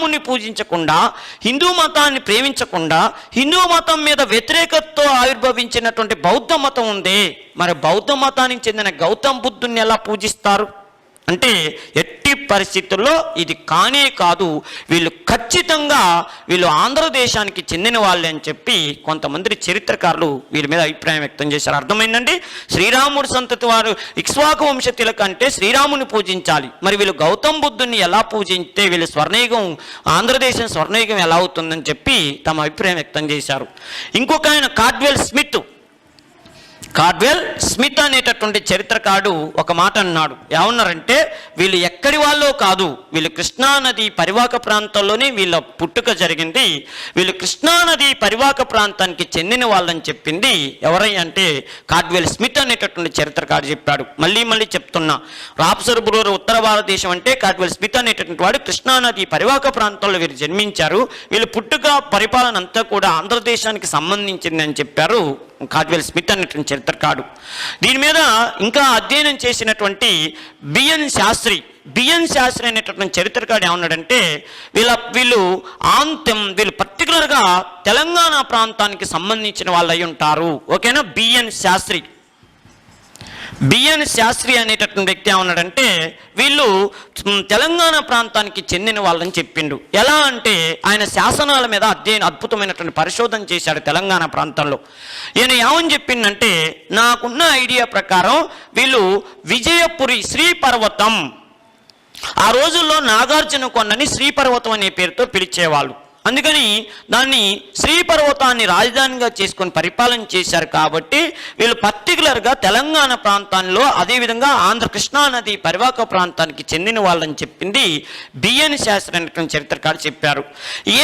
శ్రీరాముని పూజించకుండా, హిందూ మతాన్ని ప్రేమించకుండా, హిందూ మతం మీద వ్యతిరేకతతో ఆవిర్భవించినటువంటి బౌద్ధ మతం ఉందే, మరి బౌద్ధ మతానికి చెందిన గౌతమ బుద్ధుని ఎలా పూజిస్తారు అంటే ఎట్టి పరిస్థితుల్లో ఇది కానే కాదు, వీళ్ళు ఖచ్చితంగా వీళ్ళు ఆంధ్రదేశానికి చెందిన వాళ్ళే అని చెప్పి కొంతమంది చరిత్రకారులు వీళ్ళ మీద అభిప్రాయం వ్యక్తం చేశారు. అర్థమైందండి? శ్రీరాముడి సంతతి వారు ఇక్ష్వాకు వంశతుల కంటే శ్రీరాముని పూజించాలి, మరి వీళ్ళు గౌతమ బుద్ధుని ఎలా పూజించితే వీళ్ళు స్వర్ణయుగం, ఆంధ్రదేశం స్వర్ణయుగం ఎలా అవుతుందని చెప్పి తమ అభిప్రాయం వ్యక్తం చేశారు. ఇంకొక ఆయన కార్డ్వెల్ స్మిత్ అనేటటువంటి చరిత్రకారుడు ఒక మాట అన్నాడు. ఏమన్నారంటే, వీళ్ళు ఎక్కడి వాళ్ళో కాదు, వీళ్ళు కృష్ణానది పరివాహక ప్రాంతంలోనే వీళ్ళ పుట్టుక జరిగింది, వీళ్ళు కృష్ణానది పరివాహక ప్రాంతానికి చెందిన వాళ్ళని చెప్పింది ఎవరై అంటే కార్డ్వెల్ స్మిత్ అనేటటువంటి చరిత్రకారుడు చెప్పాడు. మళ్ళీ చెప్తున్నా, రాప్సర్ బ్రూర్ ఉత్తర భారతదేశం అంటే కార్డ్వెల్ స్మిత్ అనేటటువంటి వాడు కృష్ణానది పరివాహక ప్రాంతంలో వీరు జన్మించారు, వీళ్ళు పుట్టుక పరిపాలన అంతా కూడా ఆంధ్రదేశానికి సంబంధించింది అని చెప్పారు కార్డ్వెల్ స్మిత్ అనేటువంటి చరిత్రకారుడు. దీని మీద ఇంకా అధ్యయనం చేసినటువంటి బిఎన్ శాస్త్రి అనేటటువంటి చరిత్రకారుడు ఏమన్నాడంటే, వీళ్ళు పర్టికులర్గా తెలంగాణ ప్రాంతానికి సంబంధించిన వాళ్ళు అయి ఉంటారు. ఓకేనా? బిఎన్ శాస్త్రి అనేటటువంటి వ్యక్తి ఏమన్నాడంటే, వీళ్ళు తెలంగాణ ప్రాంతానికి చెందిన వాళ్ళని చెప్పిండు. ఎలా అంటే ఆయన శాసనాల మీద అద్భుతమైనటువంటి పరిశోధన చేశాడు తెలంగాణ ప్రాంతంలో. ఈయన ఏమని చెప్పిండంటే, నాకున్న ఐడియా ప్రకారం వీళ్ళు విజయపురి శ్రీపర్వతం, ఆ రోజుల్లో నాగార్జున కొండని శ్రీపర్వతం అనే పేరుతో పిలిచేవాళ్ళు, అందుకని దాన్ని శ్రీపర్వతాన్ని రాజధానిగా చేసుకొని పరిపాలన చేశారు. కాబట్టి వీళ్ళు పర్టికులర్గా తెలంగాణ ప్రాంతాల్లో, అదేవిధంగా ఆంధ్ర కృష్ణానది పరివాహక ప్రాంతానికి చెందిన వాళ్ళని చెప్పింది బిఎన్ శాస్త్రి అనేటువంటి చరిత్రకారుడు చెప్పారు.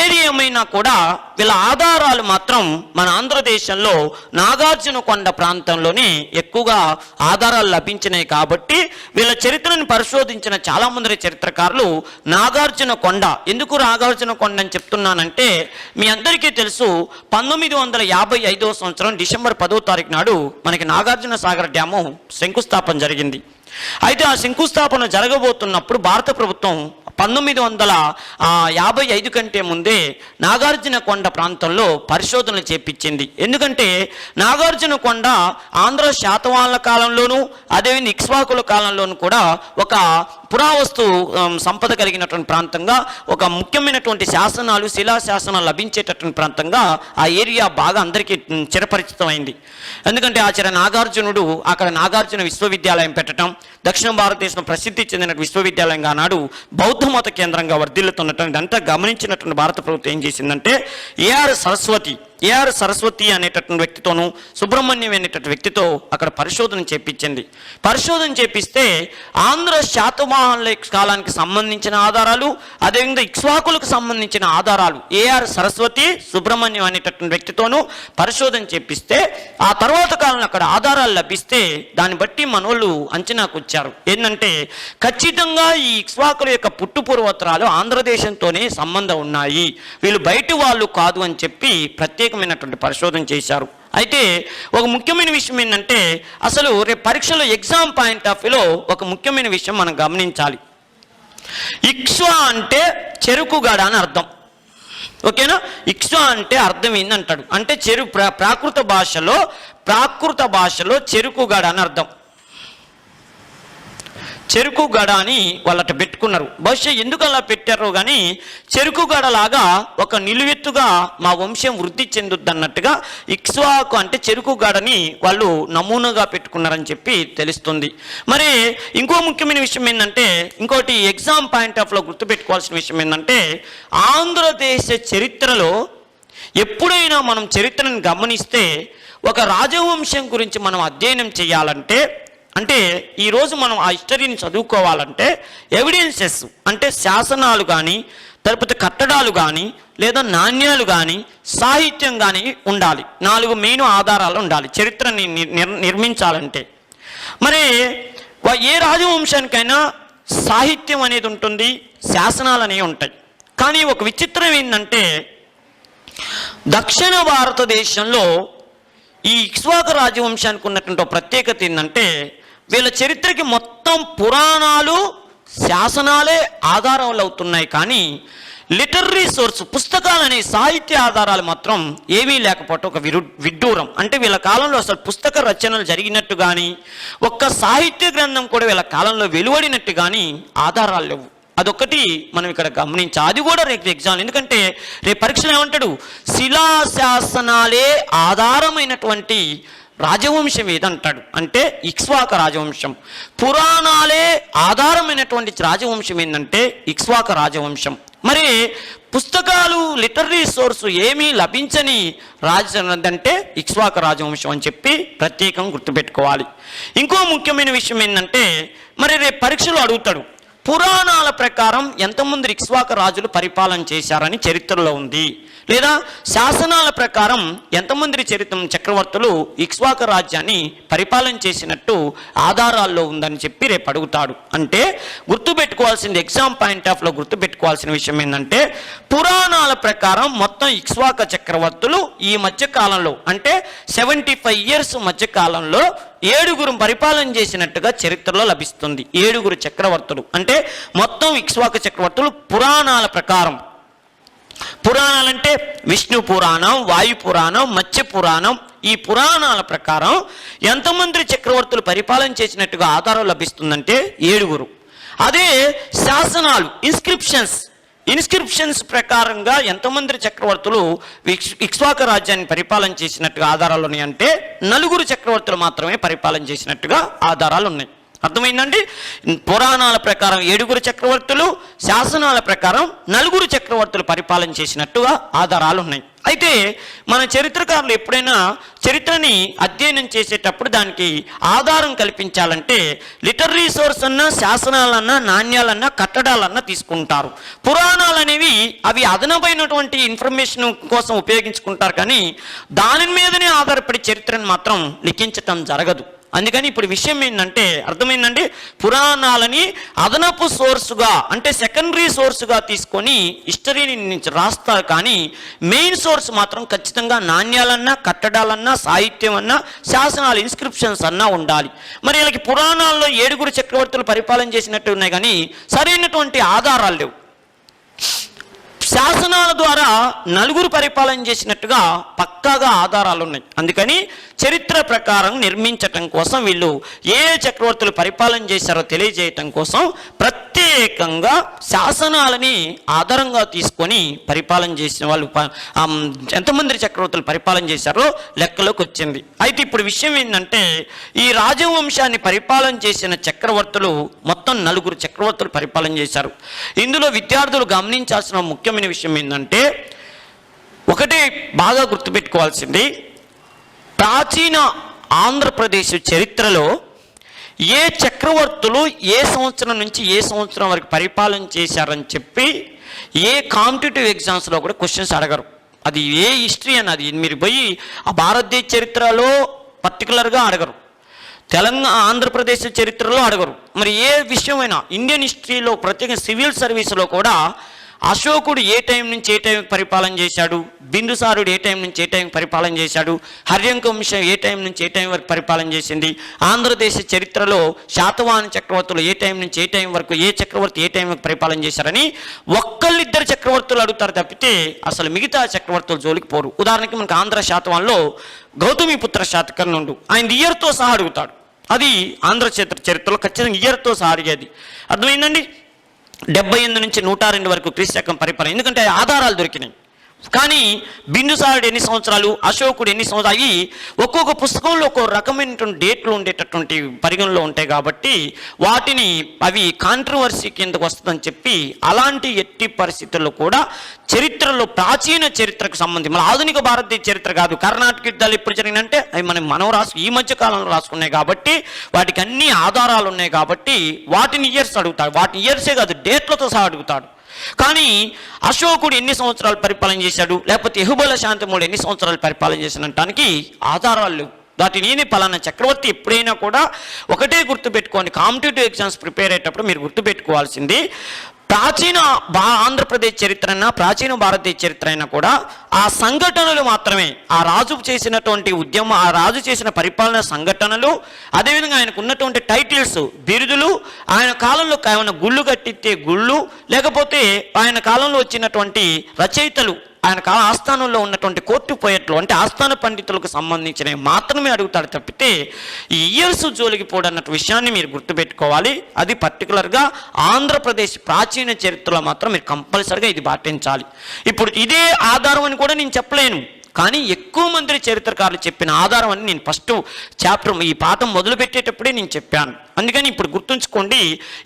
ఏది ఏమైనా కూడా వీళ్ళ ఆధారాలు మాత్రం మన ఆంధ్రదేశంలో నాగార్జున కొండ ప్రాంతంలోనే ఎక్కువగా ఆధారాలు లభించినాయి. కాబట్టి వీళ్ళ చరిత్రను పరిశోధించిన చాలామంది చరిత్రకారులు నాగార్జున కొండ, ఎందుకు నాగార్జున కొండ అని చెప్తున్నారు అంటే, మీ అందరికీ తెలుసు 1955వ సంవత్సరం డిసెంబర్ 10వ తారీఖు నాడు మనకి నాగార్జున సాగర్ డ్యాము శంకుస్థాపన జరిగింది. అయితే ఆ శంకుస్థాపన జరగబోతున్నప్పుడు భారత ప్రభుత్వం 1955 కంటే ముందే నాగార్జున కొండ ప్రాంతంలో పరిశోధనలు చేపించింది. ఎందుకంటే నాగార్జున కొండ ఆంధ్ర శాతవాహనుల కాలంలోనూ, అదేవిధంగా ఇక్ష్వాకుల కాలంలోనూ కూడా ఒక పురావస్తు సంపద కలిగినటువంటి ప్రాంతంగా, ఒక ముఖ్యమైనటువంటి శాసనాలు, శిలాశాసనాలు లభించేటటువంటి ప్రాంతంగా ఆ ఏరియా బాగా అందరికీ చిరపరిచితమైంది. ఎందుకంటే ఆచార్య నాగార్జునుడు అక్కడ నాగార్జున విశ్వవిద్యాలయం పెట్టడం, దక్షిణ భారతదేశం ప్రసిద్ధి చెందిన విశ్వవిద్యాలయంగా నాడు బౌద్ధ మత కేంద్రంగా వర్ధిల్లుతున్నటువంటి ఇదంతా గమనించినటువంటి భారత ప్రభుత్వం ఏం చేసిందంటే, ఏఆర్ సరస్వతి అనేటటువంటి వ్యక్తితోనూ, సుబ్రహ్మణ్యం అనేటటువంటి వ్యక్తితో అక్కడ పరిశోధన చేపించింది. పరిశోధన చేపిస్తే ఆంధ్ర శాతవాహనుల కాలానికి సంబంధించిన ఆధారాలు, అదేవిధంగా ఇక్ష్వాకులకు సంబంధించిన ఆధారాలు ఏఆర్ సరస్వతి, సుబ్రహ్మణ్యం అనేటటువంటి వ్యక్తితోనూ పరిశోధన చేపిస్తే, ఆ తర్వాత కాలంలో అక్కడ ఆధారాలు లభిస్తే దాన్ని బట్టి మనోళ్ళు అంచనాకు వచ్చారు. ఏంటంటే ఖచ్చితంగా ఈ ఇక్ష్వాకుల యొక్క పుట్టుపూర్వోత్తరాలు ఆంధ్రదేశంతోనే సంబంధం ఉన్నాయి, వీళ్ళు బయటి వాళ్ళు కాదు అని చెప్పి ప్రత్యేకమైనటువంటి పరిశోధన చేశారు. అయితే ఒక ముఖ్యమైన విషయం ఏంటంటే, అసలు రేపు పరీక్షలో ఎగ్జామ్ పాయింట్ ఆఫ్ వ్యూలో ఒక ముఖ్యమైన విషయం మనం గమనించాలి. ఇక్ష్వా అంటే చెరుకుగడ అని అర్థం. ఓకేనా? ఇక్ష్వా అంటే అర్థం ఏందంటాడు అంటే ప్రాకృత భాషలో చెరుకుగడ అని అర్థం. చెరుకు గడ అని వాళ్ళట పెట్టుకున్నారు. బహుశా ఎందుకు అలా పెట్టారో కానీ చెరుకు గడలాగా ఒక నిలువెత్తుగా మా వంశం వృద్ధి చెందుద్ది అన్నట్టుగా ఇక్ష్వాకు అంటే చెరుకు గడని వాళ్ళు నమూనాగా పెట్టుకున్నారని చెప్పి తెలుస్తుంది. మరి ఇంకో ముఖ్యమైన విషయం ఏంటంటే, ఇంకోటి ఎగ్జామ్ పాయింట్ ఆఫ్ లో గుర్తుపెట్టుకోవాల్సిన విషయం ఏంటంటే, ఆంధ్రదేశ చరిత్రలో ఎప్పుడైనా మనం చరిత్రను గమనిస్తే ఒక రాజవంశం గురించి మనం అధ్యయనం చేయాలంటే, అంటే ఈరోజు మనం ఆ హిస్టరీని చదువుకోవాలంటే ఎవిడెన్సెస్ అంటే శాసనాలు కానీ, లేకపోతే కట్టడాలు కానీ, లేదా నాణ్యాలు కానీ, సాహిత్యం కానీ ఉండాలి. 4 మెయిన్ ఆధారాలు ఉండాలి చరిత్రని నిర్మించాలంటే. మరి ఏ రాజవంశానికైనా సాహిత్యం అనేది ఉంటుంది, శాసనాలు అనేవి ఉంటాయి. కానీ ఒక విచిత్రం ఏంటంటే, దక్షిణ భారతదేశంలో ఈ ఇక్ష్వాకు రాజవంశానికి ఉన్నటువంటి ప్రత్యేకత ఏంటంటే, వీళ్ళ చరిత్రకి మొత్తం పురాణాలు, శాసనాలే ఆధారాలు అవుతున్నాయి. కానీ లిటరరీ సోర్స్ పుస్తకాలనే సాహిత్య ఆధారాలు మాత్రం ఏమీ లేకపోవటం ఒక విడ్డూరం. అంటే వీళ్ళ కాలంలో అసలు పుస్తక రచనలు జరిగినట్టు కానీ ఒక్క సాహిత్య గ్రంథం కూడా వీళ్ళ కాలంలో వెలువడినట్టు కానీ ఆధారాలు లేవు. అదొక్కటి మనం ఇక్కడ గమనించాలి. అది కూడా రేపు ఎగ్జామ్, ఎందుకంటే రేపు పరీక్షలు ఏమంటాడు, శిలాశాసనాలే ఆధారమైనటువంటి రాజవంశం ఏదంటాడు అంటే ఇక్ష్వాక రాజవంశం. పురాణాలే ఆధారమైనటువంటి రాజవంశం ఏంటంటే ఇక్ష్వాక రాజవంశం. మరి పుస్తకాలు లిటరరీ సోర్సు ఏమీ లభించని అంటే ఇక్ష్వాక రాజవంశం అని చెప్పి ప్రత్యేకంగా గుర్తుపెట్టుకోవాలి. ఇంకో ముఖ్యమైన విషయం ఏంటంటే మరి రేపు పరీక్షలో అడుగుతాడు, పురాణాల ప్రకారం ఎంతమంది ఇక్ష్వాక రాజులు పరిపాలన చేశారని చరిత్రలో ఉంది, లేదా శాసనాల ప్రకారం ఎంతమంది చక్రవర్తులు ఇక్ష్వాక రాజ్యాన్ని పరిపాలన చేసినట్టు ఆధారాల్లో ఉందని చెప్పి రేపు అడుగుతాడు. అంటే గుర్తుపెట్టుకోవాల్సింది, ఎగ్జామ్ పాయింట్ ఆఫ్లో గుర్తుపెట్టుకోవాల్సిన విషయం ఏంటంటే పురాణాల ప్రకారం మొత్తం ఇక్ష్వాక చక్రవర్తులు ఈ మధ్య కాలంలో అంటే 75 years మధ్య కాలంలో 7 పరిపాలన చేసినట్టుగా చరిత్రలో లభిస్తుంది. 7 చక్రవర్తులు అంటే మొత్తం ఇక్ష్వాక చక్రవర్తులు పురాణాల ప్రకారం. పురాణాలంటే విష్ణు పురాణం, వాయు పురాణం, మత్స్య పురాణం, ఈ పురాణాల ప్రకారం ఎంతమంది చక్రవర్తులు పరిపాలన చేసినట్టుగా ఆధారం లభిస్తుందంటే 7. అదే శాసనాలు ఇన్స్క్రిప్షన్స్ ప్రకారంగా ఎంతమంది చక్రవర్తులు ఇక్ష్వాక రాజ్యాన్ని పరిపాలన చేసినట్టుగా ఆధారాలు ఉన్నాయంటే 4 చక్రవర్తులు మాత్రమే పరిపాలన చేసినట్టుగా ఆధారాలు ఉన్నాయి. అర్థమైందండి? పురాణాల ప్రకారం 7 చక్రవర్తులు, శాసనాల ప్రకారం 4 చక్రవర్తులు పరిపాలన చేసినట్టుగా ఆధారాలు ఉన్నాయి. అయితే మన చరిత్రకారులు ఎప్పుడైనా చరిత్రని అధ్యయనం చేసేటప్పుడు దానికి ఆధారం కల్పించాలంటే లిటరరీ సోర్స్ అన్నా, శాసనాలన్నా, నాణ్యాలన్నా, కట్టడాలన్నా తీసుకుంటారు. పురాణాలు అనేవి అవి అదనమైనటువంటి ఇన్ఫర్మేషన్ కోసం ఉపయోగించుకుంటారు, కానీ దాని మీదనే ఆధారపడి చరిత్రను మాత్రం లిఖించటం జరగదు. అందుకని ఇప్పుడు విషయం ఏంటంటే అర్థమైందండి, పురాణాలని అదనపు సోర్సుగా అంటే సెకండరీ సోర్సుగా తీసుకొని హిస్టరీని రాస్తారు, కానీ మెయిన్ సోర్స్ మాత్రం ఖచ్చితంగా నాణ్యాలన్నా, కట్టడాలన్నా, సాహిత్యం అన్నా, శాసనాలు ఇన్స్క్రిప్షన్స్ అన్నా ఉండాలి. మరి వీళ్ళకి పురాణాల్లో 7 చక్రవర్తులు పరిపాలన చేసినట్టు ఉన్నాయి, కానీ సరైనటువంటి ఆధారాలు లేవు. శాసనాల ద్వారా 4 పరిపాలన చేసినట్టుగా పక్కాగా ఆధారాలు ఉన్నాయి. అందుకని చరిత్ర ప్రకారం నిర్మించటం కోసం వీళ్ళు ఏ చక్రవర్తులు పరిపాలన చేశారో తెలియజేయటం కోసం ప్రత్యేకంగా శాసనాలని ఆధారంగా తీసుకొని పరిపాలన చేసిన వాళ్ళు ఎంతమంది చక్రవర్తులు పరిపాలన చేశారో లెక్కలోకి వచ్చింది. అయితే ఇప్పుడు విషయం ఏంటంటే ఈ రాజవంశాన్ని పరిపాలన చేసిన చక్రవర్తులు మొత్తం 4 చక్రవర్తులు పరిపాలన చేశారు. ఇందులో విద్యార్థులు గమనించాల్సిన ముఖ్యమైన విషయం ఏంటంటే ఒకటే బాగా గుర్తుపెట్టుకోవాల్సింది, ప్రాచీన ఆంధ్రప్రదేశ్ చరిత్రలో ఏ చక్రవర్తులు ఏ సంవత్సరం నుంచి ఏ సంవత్సరం వరకు పరిపాలన చేశారని చెప్పి ఏ కాంపిటేటివ్ ఎగ్జామ్స్లో కూడా క్వశ్చన్స్ అడగరు. అది ఏ హిస్టరీ అన్నది మీరు పోయి ఆ భారతదేశ చరిత్రలో పర్టికులర్గా అడగరు, ఆంధ్రప్రదేశ్ చరిత్రలో అడగరు. మరి ఏ విషయమైనా ఇండియన్ హిస్టరీలో ప్రత్యేకంగా సివిల్ సర్వీస్లో కూడా అశోకుడు ఏ టైం నుంచి ఏ టైంకి పరిపాలన చేశాడు, బిందుసారుడు ఏ టైం నుంచి ఏ టైంకి పరిపాలన చేశాడు, హర్యంక వంశం ఏ టైం నుంచి ఏ టైం వరకు పరిపాలన చేసింది, ఆంధ్రదేశ చరిత్రలో శాతవాహన చక్రవర్తులు ఏ టైం నుంచి ఏ టైం వరకు ఏ చక్రవర్తి ఏ టైం వరకు పరిపాలన చేశారని 1-2 చక్రవర్తులు అడుగుతారు తప్పితే అసలు మిగతా చక్రవర్తులు జోలికి పోరు. ఉదాహరణకి మనకు ఆంధ్ర శాతవాహనంలో గౌతమిపుత్ర శాతకర్ణుడు ఆయన ఇయర్తో సహా అడుగుతాడు. అది ఆంధ్ర చరిత్రలో ఖచ్చితంగా ఇయర్తో సహా అడిగేది. అర్థమైందండి? 78 నుంచి 102 వరకు క్రీస్తు పరిపాలన, ఎందుకంటే ఆధారాలు దొరికినాయి. కానీ బిందుసారుడు ఎన్ని సంవత్సరాలు, అశోకుడు ఎన్ని సంవత్సరాలు, అవి ఒక్కొక్క పుస్తకంలో ఒక్కొక్క రకమైనటువంటి డేట్లు ఉండేటటువంటి పరిగణలో ఉంటాయి కాబట్టి వాటిని అవి కాంట్రవర్సీ కిందకు వస్తుందని చెప్పి అలాంటి ఎట్టి పరిస్థితుల్లో కూడా చరిత్రలో ప్రాచీన చరిత్రకు సంబంధించి మన ఆధునిక భారతదేశ చరిత్ర కాదు, కర్ణాటక యుద్ధాలు ఎప్పుడు జరిగినంటే అవి మనం ఈ మధ్య కాలంలో రాసుకున్నాయి కాబట్టి వాటికి అన్ని ఆధారాలు ఉన్నాయి కాబట్టి వాటిని ఇయర్స్ అడుగుతాడు. వాటిని ఇయర్సే కాదు డేట్లతో సహా అడుగుతాడు. కానీ అశోకుడు ఎన్ని సంవత్సరాలు పరిపాలన చేశాడు, లేకపోతే యెహుబల శాంతముడు ఎన్ని సంవత్సరాలు పరిపాలన చేసినటానికి ఆధారాలు లేవు. వాటిని పలానా చక్రవర్తి ఎప్పుడైనా కూడా ఒకటే గుర్తుపెట్టుకోండి, కాంపిటేటివ్ ఎగ్జామ్స్ ప్రిపేర్ అయ్యేటప్పుడు మీరు గుర్తుపెట్టుకోవాల్సింది ప్రాచీన ఆంధ్రప్రదేశ్ చరిత్ర అయినా ప్రాచీన భారతదేశ చరిత్ర అయినా కూడా ఆ సంఘటనలు మాత్రమే, ఆ రాజు చేసినటువంటి ఉద్యమం, ఆ రాజు చేసిన పరిపాలన సంఘటనలు, అదేవిధంగా ఆయనకు ఉన్నటువంటి టైటిల్స్, బిరుదులు, ఆయన కాలంలో ఏమైనా గుళ్ళు కట్టితే గుళ్ళు, లేకపోతే ఆయన కాలంలో వచ్చినటువంటి రచయితలు, ఆయన కాల ఆస్థానంలో ఉన్నటువంటి కోర్టు పోయట్లు అంటే ఆస్థాన పండితులకు సంబంధించినవి మాత్రమే అడుగుతాడు తప్పితే ఈ ఇయర్స్ జోలికి పోడన్న విషయాన్ని మీరు గుర్తుపెట్టుకోవాలి. అది పర్టికులర్గా ఆంధ్రప్రదేశ్ ప్రాచీన చరిత్రలో మాత్రం మీరు కంపల్సరిగా ఇది పాటించాలి. ఇప్పుడు ఇదే ఆధారం అని కూడా నేను చెప్పలేను, కానీ ఎక్కువ మంది చరిత్రకారులు చెప్పిన ఆధారం అని నేను ఫస్ట్ చాప్టర్ ఈ పాఠం మొదలుపెట్టేటప్పుడే నేను చెప్పాను. అందుకని ఇప్పుడు గుర్తుంచుకోండి,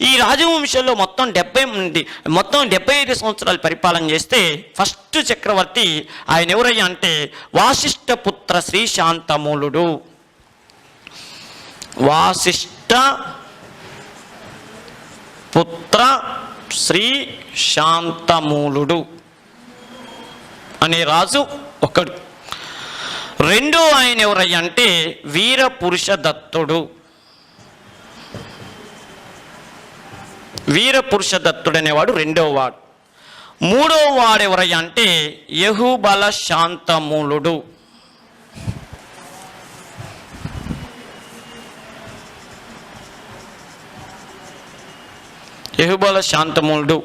ఈ రాజవంశంలో మొత్తం 75 సంవత్సరాలు పరిపాలన చేస్తే ఫస్ట్ చక్రవర్తి ఆయన ఎవరయ్యా అంటే వాసిష్ఠపుత్ర శ్రీ శాంతమూలుడు. వాసిష్ఠ పుత్ర శ్రీ శాంతమూలుడు అనే రాజు ఒకడు. రెండో ఆయన ఎవరయ్యా అంటే వీరపురుష దత్తుడు. వీరపురుష దత్తుడు అనేవాడు రెండో వాడు. మూడో వాడు ఎవరయ్యా అంటే యహుబల శాంతమూలుడు. యహుబల శాంతమూలుడు.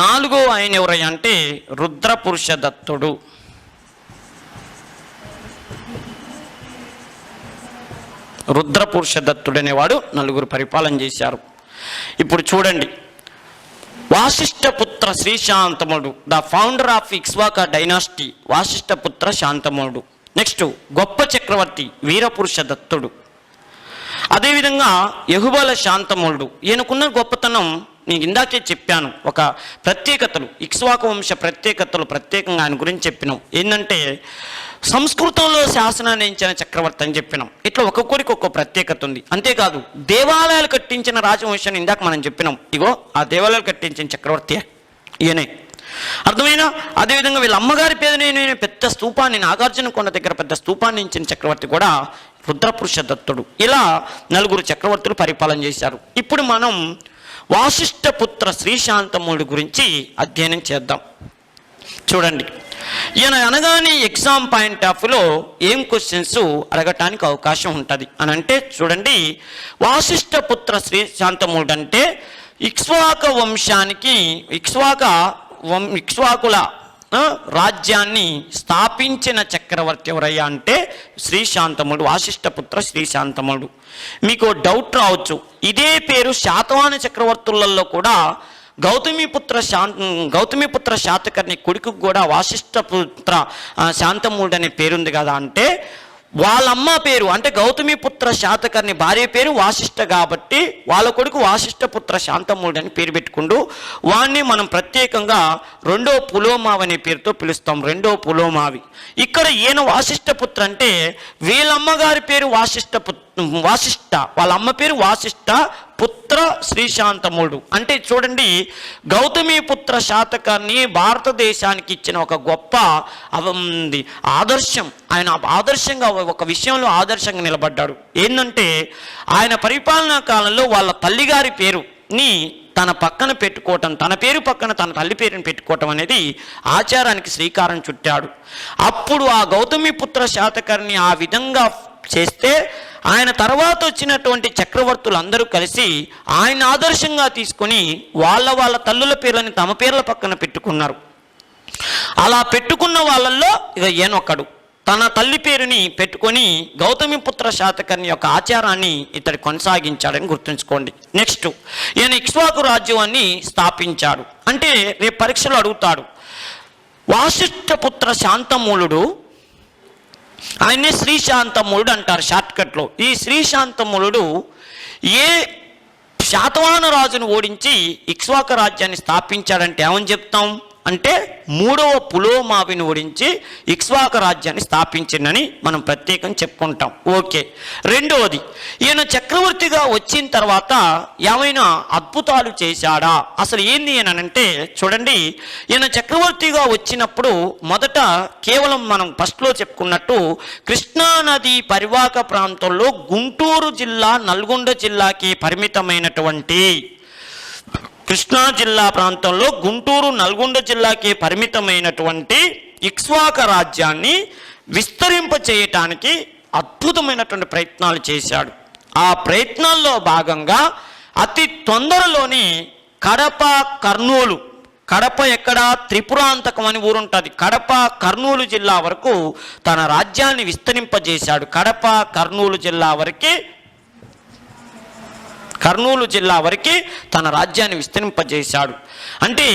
నాలుగో ఆయన ఎవరయ్యా అంటే రుద్రపురుష దత్తుడు. రుద్రపురుష దత్తుడు అనేవాడు నలుగురు పరిపాలన చేశారు. ఇప్పుడు చూడండి, వాసిష్ఠపుత్ర శ్రీ శాంతమూలుడు, the founder of Ikshvaku dynasty, Vasishthaputra శాంతమూలుడు. నెక్స్ట్ గొప్ప చక్రవర్తి వీరపురుష దత్తుడు. అదేవిధంగా యహుబల శాంతమూలుడు. ఈయనకున్న గొప్పతనం నేను ఇందాకే చెప్పాను, ఒక ప్రత్యేకతలు, ఇక్ష్వాకు వంశ ప్రత్యేకతలు ప్రత్యేకంగా ఆయన గురించి చెప్పినాం. ఏంటంటే సంస్కృతంలో శాసనాన్ని ఇచ్చిన చక్రవర్తి అని చెప్పినాం. ఇట్లా ఒక్కొక్కరికి ఒక్కో ప్రత్యేకత ఉంది. అంతేకాదు దేవాలయాలు కట్టించిన రాజవంశాన్ని ఇందాక మనం చెప్పినాం, ఇగో ఆ దేవాలయాలు కట్టించిన చక్రవర్తి ఈయనే. అర్థమైనా? అదేవిధంగా వీళ్ళ అమ్మగారి పేరునే పెద్ద స్తూపాన్ని, నాగార్జున కొండ దగ్గర పెద్ద స్తూపాన్ని ఇచ్చిన చక్రవర్తి కూడా రుద్రపురుష దత్తుడు. ఇలా నలుగురు చక్రవర్తులు పరిపాలన చేశారు. ఇప్పుడు మనం వాసిష్ఠపుత్ర శ్రీ శాంతమూలుడు గురించి అధ్యయనం చేద్దాం. చూడండి, ఈయన అనగానే ఎగ్జామ్ పాయింట్ ఆఫ్ వ్యూలో ఏం క్వశ్చన్స్ అడగటానికి అవకాశం ఉంటుంది అని అంటే, చూడండి, వాసిష్ఠపుత్ర శ్రీ శాంతమూలుడు అంటే ఇక్ష్వాక వంశానికి ఇక్ష్వాకుల రాజ్యాన్ని స్థాపించిన చక్రవర్తి ఎవరయ్యా అంటే శ్రీ శాంతమూలుడు, వాసిష్ఠపుత్ర శ్రీ శాంతమూలుడు. మీకు డౌట్ రావచ్చు, ఇదే పేరు శాతవాహన చక్రవర్తులలో కూడా గౌతమిపుత్ర శాతకర్ణి కొడుకు కూడా వాసిష్ఠపుత్ర శాంతమూలుడు అనే పేరుంది కదా అంటే, వాళ్ళమ్మ పేరు అంటే గౌతమిపుత్ర శాతకర్ణి భార్య పేరు వాసిష్ఠ కాబట్టి వాళ్ళ కొడుకు వాసిష్ఠపుత్ర శాంతమూలుడు అని పేరు పెట్టుకుంటూ వాణ్ణి మనం ప్రత్యేకంగా రెండో పులోమావి అనే పేరుతో పిలుస్తాం. రెండో పులోమావి. ఇక్కడ ఈయన వాసిష్ఠపుత్ర అంటే వీళ్ళమ్మగారి పేరు వాసిష్ఠ, వాళ్ళ అమ్మ పేరు వాసిష్ఠ, పుత్ర శ్రీ శాంతమూలుడు. అంటే చూడండి, గౌతమిపుత్ర శాతకర్ణి భారతదేశానికి ఇచ్చిన ఒక గొప్ప ఆదర్శం. ఆయన ఆదర్శంగా ఒక విషయంలో ఆదర్శంగా నిలబడ్డాడు. ఏంటంటే ఆయన పరిపాలనా కాలంలో వాళ్ళ తల్లిగారి పేరుని తన పక్కన పెట్టుకోవటం, తన పేరు పక్కన తన తల్లి పేరుని పెట్టుకోవటం అనేది ఆచారానికి శ్రీకారం చుట్టాడు. అప్పుడు ఆ గౌతమిపుత్ర శాతకర్ణి ఆ విధంగా చేస్తే ఆయన తర్వాత వచ్చినటువంటి చక్రవర్తులు అందరూ కలిసి ఆయన ఆదర్శంగా తీసుకొని వాళ్ళ తల్లుల పేర్లని తమ పేర్ల పక్కన పెట్టుకున్నారు. అలా పెట్టుకున్న వాళ్ళల్లో ఇక ఈయనొక్కడు తన తల్లి పేరుని పెట్టుకొని గౌతమిపుత్ర శాతకర్ణి యొక్క ఆచారాన్ని ఇతడు కొనసాగించాడని గుర్తుంచుకోండి. నెక్స్ట్, ఈయన ఇక్ష్వాకు రాజ్యాన్ని స్థాపించాడు. అంటే రేపు పరీక్షలు అడుగుతాడు, వాసిష్ఠపుత్ర శాంతమూలుడు, ఆయనే శ్రీ శాంతమూలుడు అంటారు షార్ట్కట్లో. ఈ శ్రీ శాంతమూలుడు ఏ శాతవాహన రాజును ఓడించి ఇక్ష్వాకు రాజ్యాన్ని స్థాపించాడంటే ఏమని చెప్తాం అంటే మూడవ పులోమావిని ఓడించి ఇక్ష్వాకు రాజ్యాన్ని స్థాపించిందని మనం ప్రత్యేకంగా చెప్పుకుంటాం. ఓకే. రెండవది, ఈయన చక్రవర్తిగా వచ్చిన తర్వాత ఏమైనా అద్భుతాలు చేశాడా? అసలు ఏంది అంటే చూడండి, ఈయన చక్రవర్తిగా వచ్చినప్పుడు మొదట కేవలం మనం ఫస్ట్లో చెప్పుకున్నట్టు కృష్ణానది పరివాహక ప్రాంతంలో గుంటూరు జిల్లా, నల్గొండ జిల్లాకి పరిమితమైనటువంటి కృష్ణా జిల్లా ప్రాంతంలో గుంటూరు నల్గొండ జిల్లాకే పరిమితమైనటువంటి ఇక్ష్వాక రాజ్యాన్ని విస్తరింప చేయటానికి అద్భుతమైనటువంటి ప్రయత్నాలు చేశాడు. ఆ ప్రయత్నాల్లో భాగంగా అతి తొందరలోనే కడప కర్నూలు, కడప ఎక్కడ త్రిపురాంతకం అని ఊరుంటుంది, కడప కర్నూలు జిల్లా వరకు తన రాజ్యాన్ని విస్తరింపజేశాడు. కడప కర్నూలు జిల్లా వరకు తన రాజ్యాన్ని విస్తరింపజేశాడు. అంటే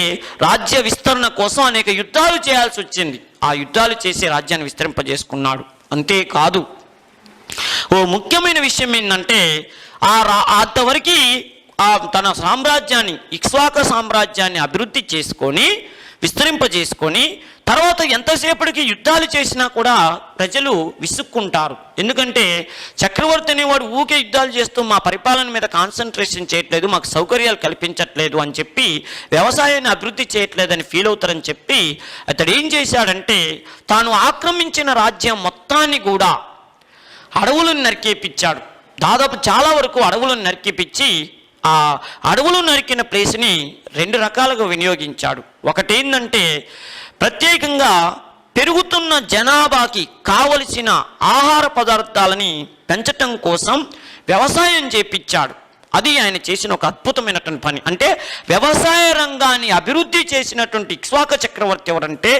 రాజ్య విస్తరణ కోసం అనేక యుద్ధాలు చేయాల్సి వచ్చింది. ఆ యుద్ధాలు చేసి రాజ్యాన్ని విస్తరింపజేసుకున్నాడు. అంతేకాదు, ఓ ముఖ్యమైన విషయం ఏంటంటే అంతవరకు తన సామ్రాజ్యాన్ని, ఇక్ష్వాక సామ్రాజ్యాన్ని అభివృద్ధి చేసుకొని విస్తరింపజేసుకొని తర్వాత ఎంతసేపటికి యుద్ధాలు చేసినా కూడా ప్రజలు విసుక్కుంటారు. ఎందుకంటే చక్రవర్తి అనేవాడు ఊకే యుద్ధాలు చేస్తూ మా పరిపాలన మీద కాన్సన్ట్రేషన్ చేయట్లేదు, మాకు సౌకర్యాలు కల్పించట్లేదు అని చెప్పి, వ్యవసాయాన్ని అభివృద్ధి చేయట్లేదని ఫీల్ అవుతారని చెప్పి అతడు ఏం చేశాడంటే తాను ఆక్రమించిన రాజ్యం మొత్తాన్ని కూడా అడవులను నరికేపించాడు. దాదాపు చాలా వరకు అడవులను నరికేపించి ఆ అడవులు నరికిన ప్లేస్ని రెండు రకాలుగా వినియోగించాడు. ఒకటేంటంటే ప్రత్యేకంగా పెరుగుతున్న జనాభాకి కావలసిన ఆహార పదార్థాలని పెంచటం కోసం వ్యవసాయం చేపించాడు. అది ఆయన చేసిన ఒక అద్భుతమైనటువంటి పని. అంటే వ్యవసాయ రంగాన్ని అభివృద్ధి చేసినటువంటి ఇక్ష్వాక చక్రవర్తి ఎవరంటే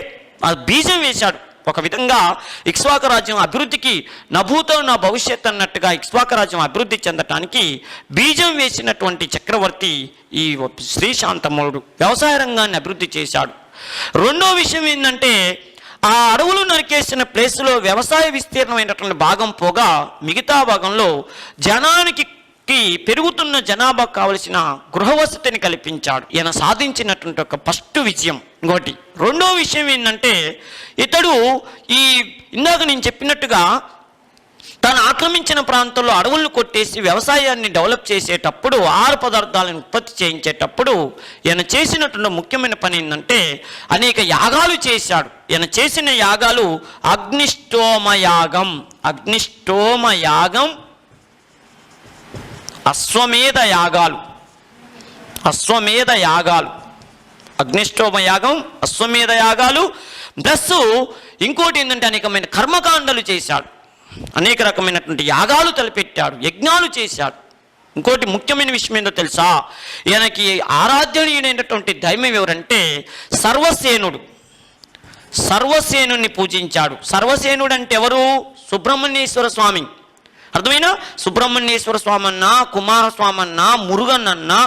ఆ బీజం వేశాడు. ఒక విధంగా ఇక్ష్వాక రాజ్యం అభివృద్ధికి నభూతో నా భవిష్యత్ అన్నట్టుగా ఇక్ష్వాక రాజ్యం అభివృద్ధి చెందటానికి బీజం వేసినటువంటి చక్రవర్తి ఈ శ్రీశాంతమూలుడు వ్యవసాయ రంగాన్ని అభివృద్ధి చేశాడు. రెండో విషయం ఏంటంటే ఆ అడవులు నరికేసిన ప్లేస్లో వ్యవసాయ విస్తీర్ణమైనటువంటి భాగం పోగా మిగతా భాగంలో జనానికి పెరుగుతున్న జనాభా కావలసిన గృహవసతిని కల్పించాడు. ఈయన సాధించినటువంటి ఒక ఫస్ట్ విజయం. ఇంకోటి రెండో విషయం ఏంటంటే ఇతడు ఇందాక నేను చెప్పినట్టుగా తను ఆక్రమించిన ప్రాంతంలో అడవులను కొట్టేసి వ్యవసాయాన్ని డెవలప్ చేసేటప్పుడు, ఆహార పదార్థాలను ఉత్పత్తి చేయించేటప్పుడు ఈయన చేసినటువంటి ముఖ్యమైన పని ఏంటంటే అనేక యాగాలు చేశాడు. ఈయన చేసిన యాగాలు అగ్నిష్టోమ యాగం, అశ్వమేధ యాగాలు, అగ్నిష్టోమ యాగం, అశ్వమేధ యాగాలు. ప్లస్ ఇంకోటి ఏంటంటే అనేకమైన కర్మకాండలు చేశాడు, అనేక రకమైనటువంటి యాగాలు తలపెట్టాడు, యజ్ఞాలు చేశాడు. ఇంకోటి ముఖ్యమైన విషయం ఏంటో తెలుసా, ఈయనకి ఆరాధ్యనీయుడైనటువంటి దైవం ఎవరంటే సర్వసేనుని పూజించాడు. సర్వసేనుడు అంటే ఎవరు? సుబ్రహ్మణ్యేశ్వర స్వామి. అర్థమైనా? సుబ్రహ్మణ్యేశ్వర స్వామి అన్నా, కుమారస్వామి అన్నా, మురుగన్ అన్నా,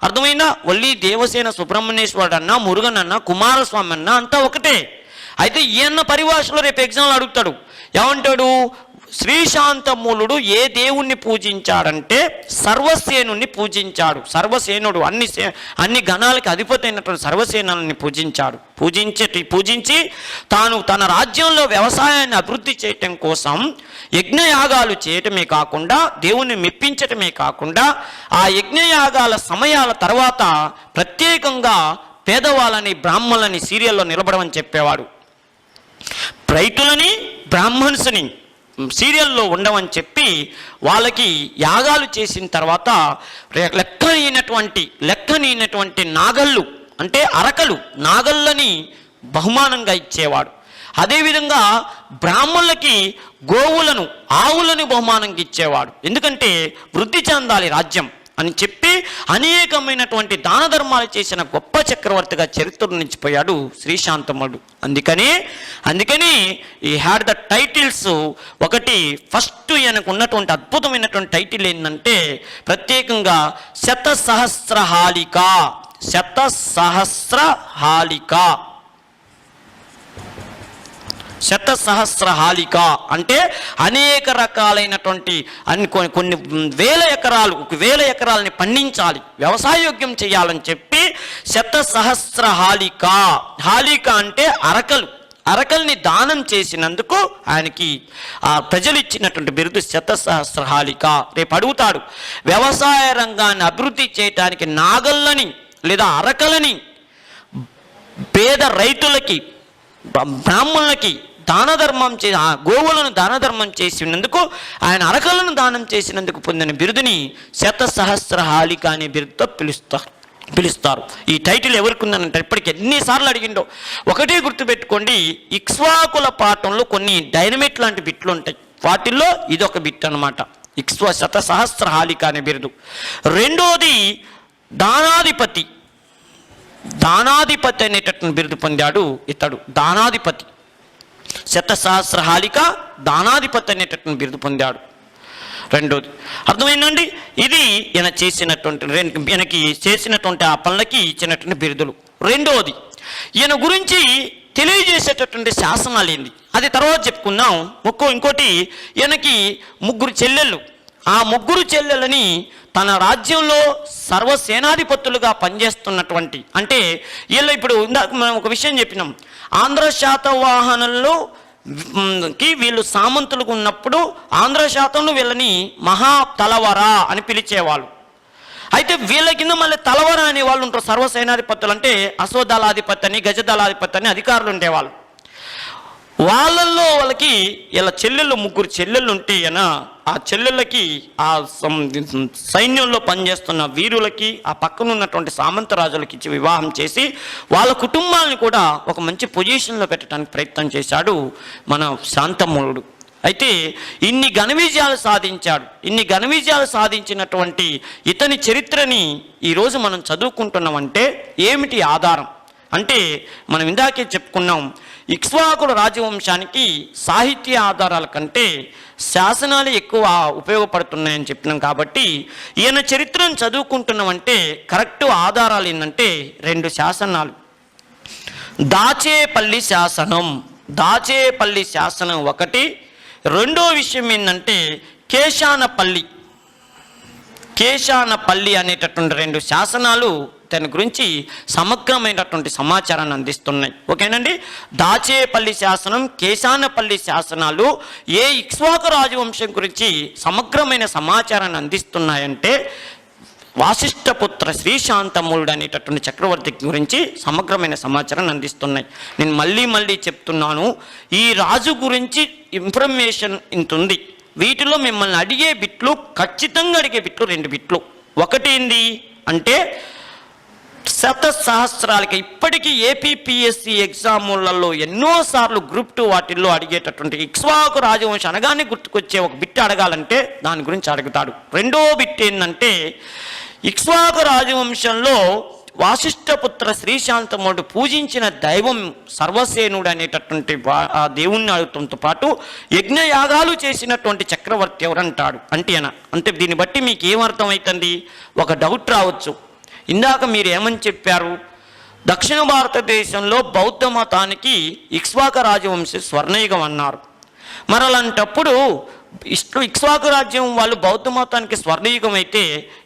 అర్థమైనా? వల్లి దేవసేన సుబ్రహ్మణ్యేశ్వరుడు అన్నా, మురుగన్ అన్నా, కుమారస్వామి అన్నా అంతా ఒకటే. అయితే ఈయన పరిభాషలో రేపు ఎగ్జామ్లో అడుగుతాడు, ఏమంటాడు? శ్రీశాంతమూలుడు ఏ దేవుణ్ణి పూజించాడంటే సర్వసేనుని పూజించాడు. సర్వసేనుడు అన్ని గణాలకి అధిపతి అయినటువంటి సర్వసేనుని పూజించి తాను తన రాజ్యంలో వ్యవసాయాన్ని అభివృద్ధి చేయటం కోసం యజ్ఞయాగాలు చేయటమే కాకుండా, దేవుణ్ణి మెప్పించటమే కాకుండా, ఆ యజ్ఞయాగాల సమయాల తర్వాత ప్రత్యేకంగా పేదవాళ్ళని, బ్రాహ్మణులని సీరియల్లో నిలబడమని చెప్పేవాడు. రైతులని, బ్రాహ్మణ్స్ని సీరియల్లో ఉండమని చెప్పి వాళ్ళకి యాగాలు చేసిన తర్వాత లెక్కనైనటువంటి నాగళ్ళు అంటే అరకలు, నాగళ్ళని బహుమానంగా ఇచ్చేవాడు. అదేవిధంగా బ్రాహ్మణులకి గోవులను, ఆవులను బహుమానంగా ఇచ్చేవాడు. ఎందుకంటే వృద్ధి చెందాలి రాజ్యం అని చెప్పి అనేకమైనటువంటి దాన ధర్మాలు చేసిన గొప్ప చక్రవర్తిగా చరిత్రలో నిలిచిపోయాడు శ్రీశాంతమూలుడు. అందుకని ఈ హ్యాడ్ ద టైటిల్స్. ఒకటి ఫస్ట్ ఈయనకు ఉన్నటువంటి అద్భుతమైనటువంటి టైటిల్ ఏంటంటే ప్రత్యేకంగా శతసహస్రహాళిక. శతసహస్రహాళిక అంటే అనేక రకాలైనటువంటి కొన్ని వేల ఎకరాలని పండించాలి, వ్యవసాయోగ్యం చేయాలని చెప్పి శతసహస్రహాళిక. హాళిక అంటే అరకల్ని దానం చేసినందుకు ఆయనకి ఆ ప్రజలు ఇచ్చినటువంటి బిరుదు శతసహస్రహాళిక. రేపు అడుగుతాడు, వ్యవసాయ రంగాన్ని అభివృద్ధి చేయటానికి నాగళ్ళని లేదా అరకలని పేద రైతులకి, బ్రాహ్మణులకి గోవులను దాన ధర్మం చేసినందుకు, ఆయన అరకలను దానం చేసినందుకు పొందిన బిరుదుని శతసహస్రహాళిక అనే బిరుదుతో పిలుస్తారు. పిలుస్తారు. ఈ టైటిల్ ఎవరికి ఉందనంటే ఇప్పటికి ఎన్నిసార్లు అడిగిండో ఒకటే గుర్తుపెట్టుకోండి, ఇక్ష్వాకుల పాఠంలో కొన్ని డైనమిట్ లాంటి బిట్లు ఉంటాయి, వాటిల్లో ఇదొక బిట్ అనమాట. శత సహస్రహాళిక అనే బిరుదు. రెండోది దానాధిపతి. దానాధిపతి అనేటటువంటి బిరుదు పొందాడు ఇతడు. దానాధిపతి, శతసహస్రహాళిక దానాధిపతి అనేటటువంటి బిరుదు పొందాడు. రెండోది అర్థమైందండి. ఇది ఈయన చేసినటువంటి ఆ పనులకి ఇచ్చినటువంటి బిరుదులు. రెండోది ఈయన గురించి తెలియజేసేటటువంటి శాసనాలు ఏంది, అది తర్వాత చెప్పుకుందాం. ఇంకోటి ఈయనకి 3 చెల్లెళ్ళు. ఆ 3 చెల్లెలని తన రాజ్యంలో సర్వసేనాధిపతులుగా పనిచేస్తున్నటువంటి, అంటే వీళ్ళ ఇప్పుడు ఇందాక మనం ఒక విషయం చెప్పినాం, ఆంధ్ర శాతవాహనంలో వీళ్ళు సామంతులుగా ఉన్నప్పుడు ఆంధ్ర శాతంలో వీళ్ళని మహా తలవర అని పిలిచేవాళ్ళు. అయితే వీళ్ళ కింద మళ్ళీ తలవర అనే వాళ్ళు ఉంటారు, సర్వసేనాధిపతులు. అంటే అశ్వదళాధిపతి అని, గజదళాధిపతి అని అధికారులు ఉండేవాళ్ళు. వాళ్ళల్లో వాళ్ళకి ఇలా చెల్లెళ్ళు 3 చెల్లెళ్ళు ఉంటే ఆ చెల్లెళ్ళకి ఆ సైన్యంలో పనిచేస్తున్న వీరులకి ఆ పక్కన ఉన్నటువంటి సామంత రాజులకి ఇచ్చి వివాహం చేసి వాళ్ళ కుటుంబాలను కూడా ఒక మంచి పొజిషన్లో పెట్టడానికి ప్రయత్నం చేశాడు మన శాంతమూలుడు. అయితే ఇన్ని ఘన విజయాలు సాధించాడు. ఇన్ని ఘన విజయాలు సాధించినటువంటి ఇతని చరిత్రని ఈరోజు మనం చదువుకుంటున్నామంటే ఏమిటి ఆధారం అంటే, మనం ఇందాకే చెప్పుకున్నాం, ఇక్ష్వాకుల రాజవంశానికి సాహిత్య ఆధారాల కంటే శాసనాలు ఎక్కువ ఉపయోగపడుతున్నాయని చెప్పినాం. కాబట్టి ఈయన చరిత్రను చదువుకుంటున్నామంటే కరెక్ట్ ఆధారాలు ఏంటంటే 2 శాసనాలు. దాచేపల్లి శాసనం, దాచేపల్లి శాసనం ఒకటి. రెండో విషయం ఏంటంటే కేశానపల్లి అనేటటువంటి 2 శాసనాలు దాని గురించి సమగ్రమైనటువంటి సమాచారాన్ని అందిస్తున్నాయి. ఓకేనండి. దాచేపల్లి శాసనం, కేశానపల్లి శాసనాలు ఏ ఇక్ష్వాకు రాజవంశం గురించి సమగ్రమైన సమాచారాన్ని అందిస్తున్నాయంటే వాసిష్ఠపుత్ర శ్రీశాంతమూలుడు అనేటటువంటి చక్రవర్తి గురించి సమగ్రమైన సమాచారాన్ని అందిస్తున్నాయి. నేను మళ్ళీ చెప్తున్నాను, ఈ రాజు గురించి ఇన్ఫర్మేషన్ ఇంత ఉంది. వీటిలో మిమ్మల్ని అడిగే బిట్లు, ఖచ్చితంగా అడిగే బిట్లు 2 బిట్లు. ఒకటేంది అంటే శతసహస్రాలకి ఇప్పటికీ ఏపీపీఎస్సీ ఎగ్జాములలో ఎన్నోసార్లు గ్రూప్ 2 వాటిల్లో అడిగేటటువంటి ఇక్ష్వాకు రాజవంశం అనగానే గుర్తుకొచ్చే ఒక బిట్ అడగాలంటే దాని గురించి అడుగుతాడు. రెండో బిట్ ఏంటంటే ఇక్ష్వాకు రాజవంశంలో వాసిష్ఠపుత్ర శ్రీశాంతమూలుడు పూజించిన దైవం సర్వసేనుడు అనేటటువంటి ఆ దేవుణ్ణి అడుగుతంతో పాటు యజ్ఞయాగాలు చేసినటువంటి చక్రవర్తి ఎవరంటాడు అంటే దీన్ని బట్టి మీకు ఏమర్థమవుతుంది, ఒక డౌట్ రావచ్చు. ఇందాక మీరు ఏమని చెప్పారు, దక్షిణ భారతదేశంలో బౌద్ధ మతానికి ఇక్ష్వాకు రాజవంశం స్వర్ణయుగం అన్నారు. మరి అలాంటప్పుడు ఇక్ష్వాకు రాజ్యం వాళ్ళు బౌద్ధ మతానికి స్వర్ణయుగం అయితే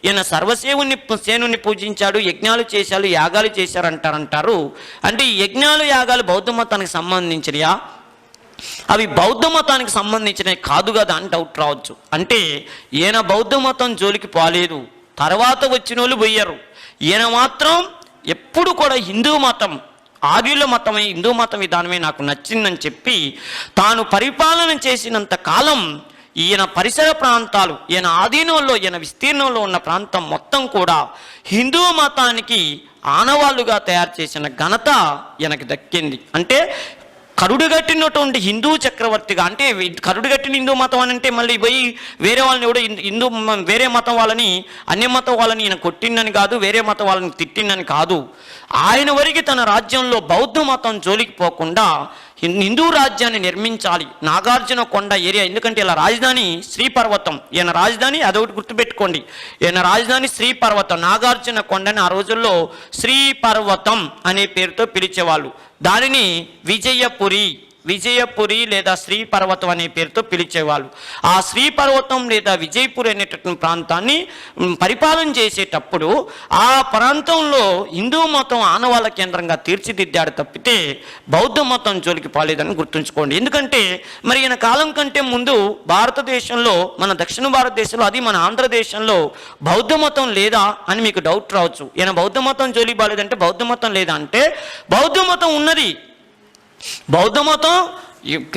ఈయన సేనుని పూజించాడు, యజ్ఞాలు చేశాడు, యాగాలు చేశారు అంటారు. అంటే ఈ యజ్ఞాలు యాగాలు బౌద్ధ మతానికి సంబంధించినయా, అవి బౌద్ధ మతానికి సంబంధించినవి కాదు కదా అని డౌట్ రావచ్చు. అంటే ఈయన బౌద్ధ మతం జోలికి పోలేదు, తర్వాత వచ్చిన వాళ్ళు పోయారు. ఈయన మాత్రం ఎప్పుడు కూడా హిందూ మతం, ఆర్యుల మతమే, హిందూ మతం విధానమే నాకు నచ్చిందని చెప్పి తాను పరిపాలన చేసినంత కాలం ఈయన పరిసర ప్రాంతాలు, ఈయన ఆధీనంలో, ఈయన విస్తీర్ణంలో ఉన్న ప్రాంతం మొత్తం కూడా హిందూ మతానికి ఆనవాళ్ళుగా తయారు చేసిన ఘనత ఈయనకి దక్కింది. అంటే కరుడుగట్టినటువంటి హిందూ చక్రవర్తిగా, అంటే కరుడుగట్టిన హిందూ మతం అని అంటే మళ్ళీ పోయి వేరే వాళ్ళని కూడా వేరే మతం వాళ్ళని, అన్య మతం వాళ్ళని ఈయన కొట్టిందని కాదు, వేరే మతం వాళ్ళని తిట్టిందని కాదు. ఆయన వరకు తన రాజ్యంలో బౌద్ధ మతం జోలికి పోకుండా హిందూ రాజ్యాన్ని నిర్మించాలి. నాగార్జున కొండ ఏరియా, ఎందుకంటే ఇలా రాజధాని శ్రీపర్వతం, ఈయన రాజధాని అదొకటి గుర్తుపెట్టుకోండి, ఈయన రాజధాని శ్రీపర్వతం. నాగార్జున కొండని ఆ రోజుల్లో శ్రీపర్వతం అనే పేరుతో పిలిచేవాళ్ళు. దానిని విజయపురి లేదా శ్రీపర్వతం అనే పేరుతో పిలిచేవాళ్ళు. ఆ శ్రీపర్వతం లేదా విజయపురి అనేటటువంటి ప్రాంతాన్ని పరిపాలన చేసేటప్పుడు ఆ ప్రాంతంలో హిందూ మతం ఆనవాళ్ళ కేంద్రంగా తీర్చిదిద్దాడు తప్పితే బౌద్ధ మతం జోలికి పోలేదని గుర్తుంచుకోండి. ఎందుకంటే మరి ఈయన కాలం కంటే ముందు భారతదేశంలో, మన దక్షిణ భారతదేశంలో, అది మన ఆంధ్రదేశంలో బౌద్ధ మతం లేదా అని మీకు డౌట్ రావచ్చు. ఈయన బౌద్ధ మతం జోలికి పోలేదంటే బౌద్ధ మతం లేదా అంటే బౌద్ధ మతం ఉన్నది. బౌద్ధ మతం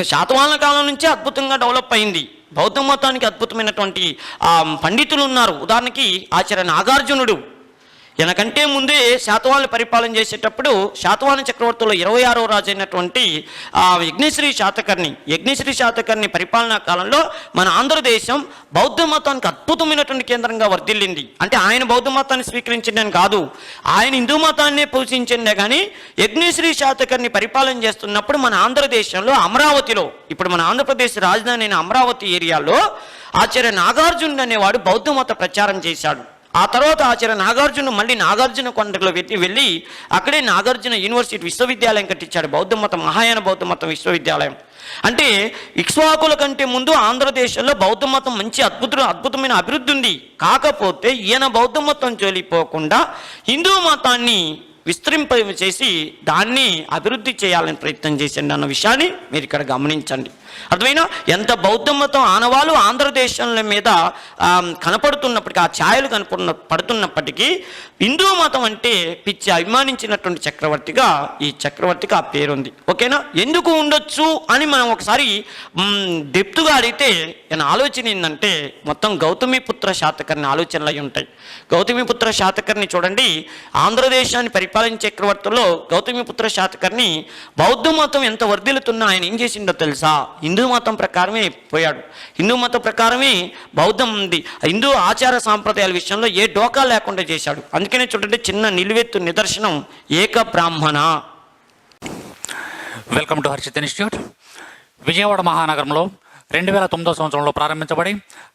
శాతవాహనుల కాలం నుంచి అద్భుతంగా డెవలప్ అయింది. బౌద్ధ మతానికి అద్భుతమైనటువంటి పండితులు ఉన్నారు. ఉదాహరణకి ఆచార్య నాగార్జునుడు. ఈయనకంటే ముందే శాతవాహనులు పరిపాలన చేసేటప్పుడు శాతవాహన చక్రవర్తుల్లో 26వ రాజు అయినటువంటి యజ్ఞశ్రీ శాతకర్ణి పరిపాలనా కాలంలో మన ఆంధ్రదేశం బౌద్ధ మతానికి అద్భుతమైనటువంటి కేంద్రంగా వర్ధిల్లింది. అంటే ఆయన బౌద్ధ మతాన్ని స్వీకరించిందని కాదు, ఆయన హిందూ మతాన్నే పోషించిందే కానీ యజ్ఞశ్రీ శాతకర్ణి పరిపాలన చేస్తున్నప్పుడు మన ఆంధ్రదేశంలో అమరావతిలో, ఇప్పుడు మన ఆంధ్రప్రదేశ్ రాజధాని అయిన అమరావతి ఏరియాలో ఆచార్య నాగార్జునుడు అనేవాడు బౌద్ధ మత ప్రచారం చేశాడు. ఆ తర్వాత ఆచార్య నాగార్జున మళ్ళీ నాగార్జున కొండలో వెళ్ళి అక్కడే నాగార్జున యూనివర్సిటీ విశ్వవిద్యాలయం కట్టించాడు, మహాయాన బౌద్ధ మతం విశ్వవిద్యాలయం. అంటే ఇక్ష్వాకుల కంటే ముందు ఆంధ్రదేశంలో బౌద్ధ మతం మంచి అద్భుతమైన అభివృద్ధి ఉంది. కాకపోతే ఈయన బౌద్ధ మతం జోలిపోకుండా హిందూ మతాన్ని విస్తరింపచేసి దాన్ని అభివృద్ధి చేయాలని ప్రయత్నం చేసింది అన్న విషయాన్ని మీరు ఇక్కడ గమనించండి. అర్థమైనా ఎంత బౌద్ధ మతం ఆనవాళ్ళు ఆంధ్రదేశంలో మీద కనపడుతున్నప్పటికీ, ఆ ఛాయలు పడుతున్నప్పటికీ హిందూ మతం అంటే పిచ్చి అభిమానించినటువంటి చక్రవర్తిగా ఈ చక్రవర్తికి ఆ పేరుంది. ఓకేనా? ఎందుకు ఉండొచ్చు అని మనం ఒకసారి డెప్త్గా అడిగితే ఈయన ఆలోచన ఏంటంటే మొత్తం గౌతమిపుత్ర శాతకర్ణి ఆలోచనలు అయి ఉంటాయి. గౌతమిపుత్ర శాతకర్ణి చూడండి, ఆంధ్రదేశాన్ని పరిపాలించే చక్రవర్తుల్లో గౌతమిపుత్ర శాతకర్ణి బౌద్ధ మతం ఎంత వర్ధిల్లుతున్నా ఆయన ఏం చేసిండో తెలుసా? హిందూ మతం ప్రకారమే పోయాడు. హిందూ మతం ప్రకారమే బౌద్ధం ఉంది. హిందూ ఆచార సాంప్రదాయాల విషయంలో ఏ డోకా లేకుండా చేశాడు. అందుకనే చూడండి, చిన్న నిలువెత్తు నిదర్శనం ఏక బ్రాహ్మణ. Welcome to Harshit institute. Vijayawada మహానగరంలో 2009 సంవత్సరంలో ప్రారంభించబడి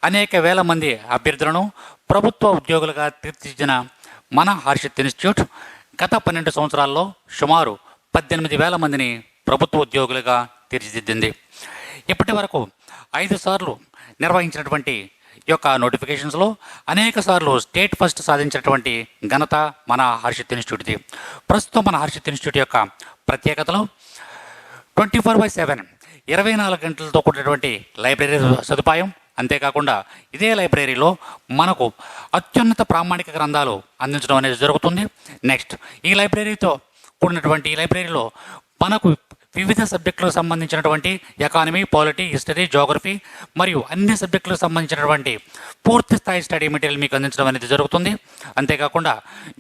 అనేక వేల మంది అభ్యర్థులను ప్రభుత్వ ఉద్యోగులుగా తీర్చిదిద్దిన మన హర్షిత్ ఇన్స్టిట్యూట్ గత 12 సంవత్సరాల్లో సుమారు 18,000 మందిని ప్రభుత్వ ఉద్యోగులుగా తీర్చిదిద్దింది. ఇప్పటి వరకు 5 సార్లు నిర్వహించినటువంటి ఈ యొక్క నోటిఫికేషన్స్లో అనేక సార్లు స్టేట్ ఫస్ట్ సాధించినటువంటి ఘనత మన హర్షిత్ ఇన్స్టిట్యూట్ది. ప్రస్తుతం మన హర్షిత్ ఇన్స్టిట్యూట్ యొక్క ప్రత్యేకతలు 24/7 24 గంటలతో కూడినటువంటి లైబ్రరీ సదుపాయం. అంతేకాకుండా ఇదే లైబ్రరీలో మనకు అత్యున్నత ప్రామాణిక గ్రంథాలు అందించడం అనేది జరుగుతుంది. నెక్స్ట్ ఈ లైబ్రరీతో కూడినటువంటి ఈ లైబ్రరీలో మనకు వివిధ సబ్జెక్టులకు సంబంధించినటువంటి ఎకానమీ, పాలిటీ, హిస్టరీ, జోగ్రఫీ మరియు అన్ని సబ్జెక్టులకు సంబంధించినటువంటి పూర్తి స్థాయి స్టడీ మెటీరియల్ మీకు అందించడం అనేది జరుగుతుంది. అంతేకాకుండా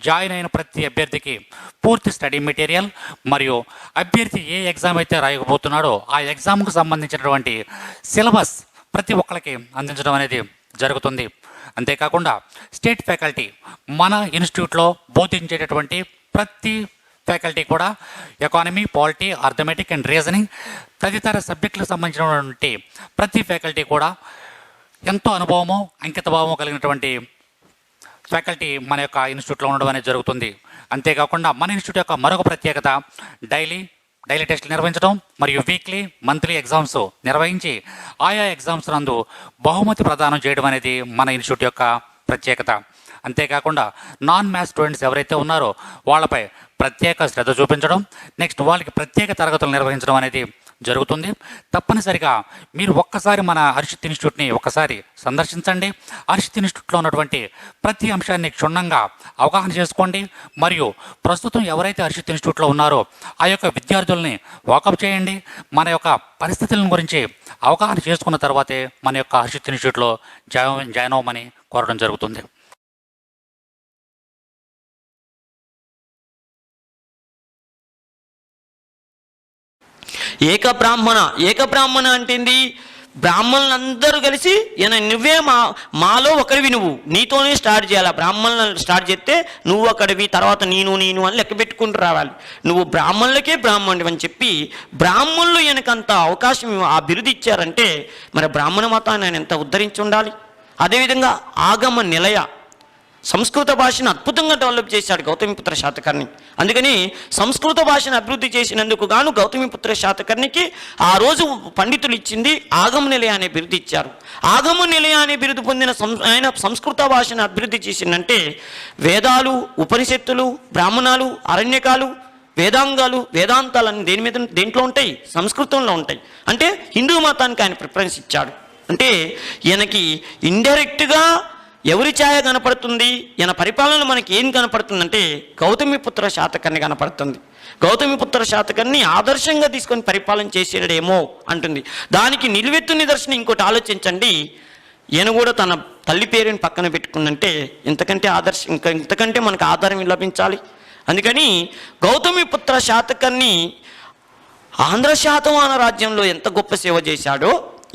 జాయిన్ అయిన ప్రతి అభ్యర్థికి పూర్తి స్టడీ మెటీరియల్ మరియు అభ్యర్థి ఏ ఎగ్జామ్ అయితే రాయకపోతున్నాడో ఆ ఎగ్జామ్కు సంబంధించినటువంటి సిలబస్ ప్రతి ఒక్కరికి అందించడం అనేది జరుగుతుంది. అంతేకాకుండా స్టేట్ ఫ్యాకల్టీ మన ఇన్స్టిట్యూట్లో బోధించేటటువంటి ప్రతి ఫ్యాకల్టీ కూడా economy, polity, arithmetic and reasoning తదితర సబ్జెక్టులకు సంబంధించినటువంటి ప్రతి ఫ్యాకల్టీ కూడా ఎంతో అనుభవము, అంకితభావము కలిగినటువంటి ఫ్యాకల్టీ మన యొక్క ఇన్స్టిట్యూట్లో ఉండడం అనేది జరుగుతుంది. అంతేకాకుండా మన ఇన్స్టిట్యూట్ యొక్క మరొక ప్రత్యేకత డైలీ టెస్టులు నిర్వహించడం మరియు వీక్లీ, మంత్లీ ఎగ్జామ్స్ నిర్వహించి ఆయా ఎగ్జామ్స్ నందు బహుమతి ప్రదానం చేయడం అనేది మన ఇన్స్టిట్యూట్ యొక్క ప్రత్యేకత. అంతేకాకుండా నాన్ మ్యాథ్స్ స్టూడెంట్స్ ఎవరైతే ఉన్నారో వాళ్ళపై ప్రత్యేక శ్రద్ధ చూపించడం, నెక్స్ట్ వాళ్ళకి ప్రత్యేక తరగతులు నిర్వహించడం అనేది జరుగుతుంది. తప్పనిసరిగా మీరు ఒక్కసారి మన హర్షిత్ ఇన్స్టిట్యూట్ని ఒక్కసారి సందర్శించండి. హర్షిత్ ఇన్స్టిట్యూట్లో ఉన్నటువంటి ప్రతి అంశాన్ని క్షుణ్ణంగా అవగాహన చేసుకోండి. మరియు ప్రస్తుతం ఎవరైతే హర్షిత్ ఇన్స్టిట్యూట్లో ఉన్నారో ఆ యొక్క విద్యార్థుల్ని వాకప్ చేయండి. మన యొక్క పరిస్థితుల గురించి అవగాహన చేసుకున్న తర్వాతే మన యొక్క హర్షిత్ ఇన్స్టిట్యూట్లో జాయిన్ అవ్వమని కోరడం జరుగుతుంది. ఏక బ్రాహ్మణ అంటేంది? బ్రాహ్మణులందరూ కలిసి నువ్వే మాలో ఒకరివి, నీతోనే స్టార్ట్ చేయాలి. బ్రాహ్మణులను స్టార్ట్ చేస్తే నువ్వు ఒకడివి, తర్వాత నేను అని లెక్క పెట్టుకుంటూ రావాలి. నువ్వు బ్రాహ్మణులకే బ్రాహ్మణుడు అని చెప్పి బ్రాహ్మణులు వెనకంత అవకాశం ఆ బిరుదు ఇచ్చారంటే మరి బ్రాహ్మణ మతాన్ని ఆయన ఎంత ఉద్ధరించి ఉండాలి. అదేవిధంగా ఆగమ నిలయ, సంస్కృత భాషను అద్భుతంగా డెవలప్ చేశాడు గౌతమిపుత్ర శాతకర్ణి. అందుకని సంస్కృత భాషను అభివృద్ధి చేసినందుకు గాను గౌతమిపుత్ర శాతకర్ణికి ఆ రోజు పండితులు ఇచ్చింది ఆగమ నిలయ అనే బిరుదు ఇచ్చారు. ఆగమ నిలయ అనే బిరుదు పొందిన ఆయన సంస్కృత భాషను అభివృద్ధి చేసిందంటే వేదాలు, ఉపనిషత్తులు, బ్రాహ్మణాలు, అరణ్యకాలు, వేదాంగాలు, వేదాంతాలన్నీ దేంట్లో ఉంటాయి? సంస్కృతంలో ఉంటాయి. అంటే హిందూ మతానికి ఆయన ప్రిఫరెన్స్ ఇచ్చాడు. అంటే ఈయనకి ఇండైరెక్ట్గా ఎవరి ఛాయ కనపడుతుంది? ఈయన పరిపాలనలో మనకి ఏం కనపడుతుందంటే గౌతమిపుత్ర శాతకర్ణి కనపడుతుంది. గౌతమిపుత్ర శాతకర్ణి ఆదర్శంగా తీసుకొని పరిపాలన చేసేడేమో అంటుంది. దానికి నిలువెత్తు నిదర్శనం ఇంకోటి ఆలోచించండి. ఈయన కూడా తన తల్లి పేరుని పక్కన పెట్టుకుందంటే ఇంతకంటే ఇంతకంటే మనకు ఆధారం లభించాలి. అందుకని గౌతమిపుత్ర శాతకర్ణి ఆంధ్ర శాతవాహన రాజ్యంలో ఎంత గొప్ప సేవ చేశాడో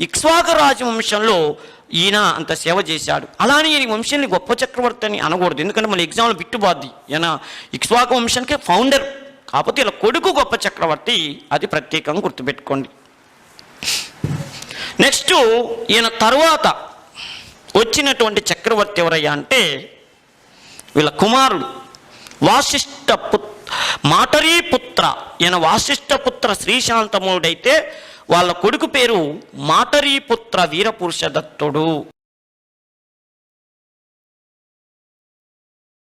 ఇక్ష్వాకు రాజవంశంలో ఈయన అంత సేవ చేశాడు. అలానే ఈ వంశాన్ని గొప్ప చక్రవర్తి అని అనకూడదు, ఎందుకంటే మన ఎగ్జామ్లో బిట్టుబాద్ది. ఈయన ఇక్ష్వాకు వంశానికి ఫౌండర్, కాకపోతే ఇలా కొడుకు గొప్ప చక్రవర్తి, అది ప్రత్యేకంగా గుర్తుపెట్టుకోండి. నెక్స్ట్ ఈయన తరువాత వచ్చినటువంటి చక్రవర్తి ఎవరయ్యా అంటే వీళ్ళ కుమారుడు మాటరీపుత్ర. ఈయన వాసిష్ఠపుత్ర శ్రీశాంతముడైతే వాళ్ళ కొడుకు పేరు మాటరీపుత్ర వీరపురుషదత్తుడు.